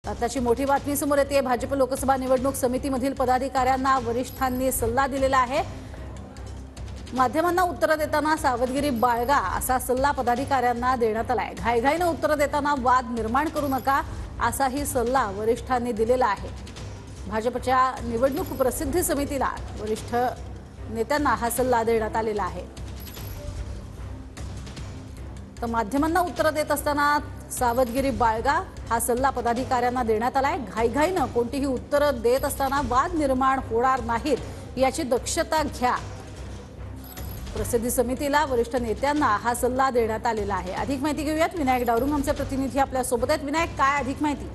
आताची मोठी बातमी समोर येते। भाजप लोकसभा निवडणूक समितीमधील पदाधिकाऱ्यांना वरिष्ठांनी सल्ला दिलेला आहे। माध्यमांना उत्तर देताना सावधगिरी बाळगा असा सल्ला पदाधिकाऱ्यांना देण्यात आलाय। घाईघाईने उत्तर देताना वाद निर्माण करू नका असाही सल्ला वरिष्ठांनी दिलेला आहे। भाजपच्या निवडणूक प्रसिद्धी समितीला वरिष्ठ नेत्यांना हा सल्ला देण्यात आलेला आहे। तर माध्यमांना उत्तर देत असताना सावधगिरी बाळगा हा सल्ला पदाधिकाऱ्यांना देण्यात आलाय। घाईघाईने कोणतीही उत्तर देत असताना वाद निर्माण होणार नाहीत याची दक्षता घ्या। प्रसिद्धी समितीला वरिष्ठ नेत्यांना हा सल्ला देण्यात आलेला आहे। अधिक माहिती घेऊयात। विनायक डावरुंग आमचे प्रतिनिधी आपल्या सोबत आहेत। विनायक, काय अधिक माहिती?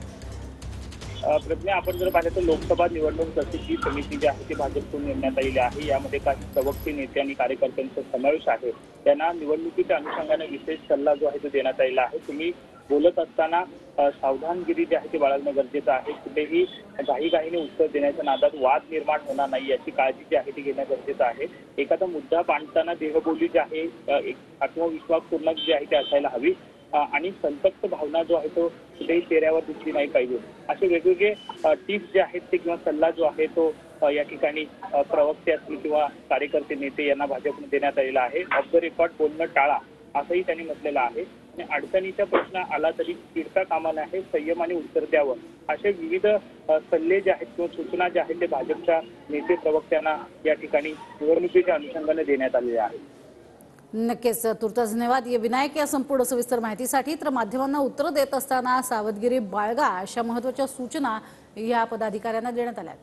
प्रज्ञा, आपण जर पाहिलं तर लोकसभा निवडणूक प्रसिद्धी समिती जी आहे ती भाजपकडून नेमण्यात आलेली आहे। यामध्ये काही प्रवक्ते, नेते आणि कार्यकर्त्यांचा समावेश आहे। त्यांना निवडणुकीच्या अनुषंगाने विशेष सल्ला जो आहे तो देण्यात आलेला आहे। तुम्ही बोलत असताना सावधानगिरी जी आहे ती बाळगणं गरजेचं आहे। कुठेही घाईघाईने उत्तर देण्याच्या नादात वाद निर्माण होणार नाही याची काळजी जी आहे ती घेणं गरजेचं आहे। एखादा मुद्दा मांडताना देहबोली जी आहे, एक आत्मविश्वासपूर्ण जी आहे ती असायला हवी आणि संतप्त भावना जो आहे तो कुठेही चेहऱ्यावर दिसली नाही पाहिजे। असे वेगवेगळे टिप्स जे आहेत ते किंवा सल्ला जो आहे तो या ठिकाणी प्रवक्ते असतील किंवा कार्यकर्ते, नेते यांना भाजपने देण्यात आलेला आहे। ऑफ द रेकॉर्ड बोलणं टाळा असंही त्यांनी म्हटलेलं आहे आणि अडचणीचा प्रश्न आला तरी चिडता कामा नये, संयमाने उत्तर द्यावं असे विविध सल्ले जे आहेत किंवा सूचना ज्या आहेत ते भाजपच्या नेते प्रवक्त्यांना या ठिकाणी निवडणुकीच्या अनुषंगाने देण्यात आलेल्या आहेत। नक्कीच, तुर्तास धन्यवाद विनायक या संपूर्ण सविस्तर माहितीसाठी। तर माध्यमांना उत्तर देत असताना सावधगिरी बाळगा अशा महत्त्वाच्या सूचना या पदाधिकाऱ्यांना देण्यात आल्या।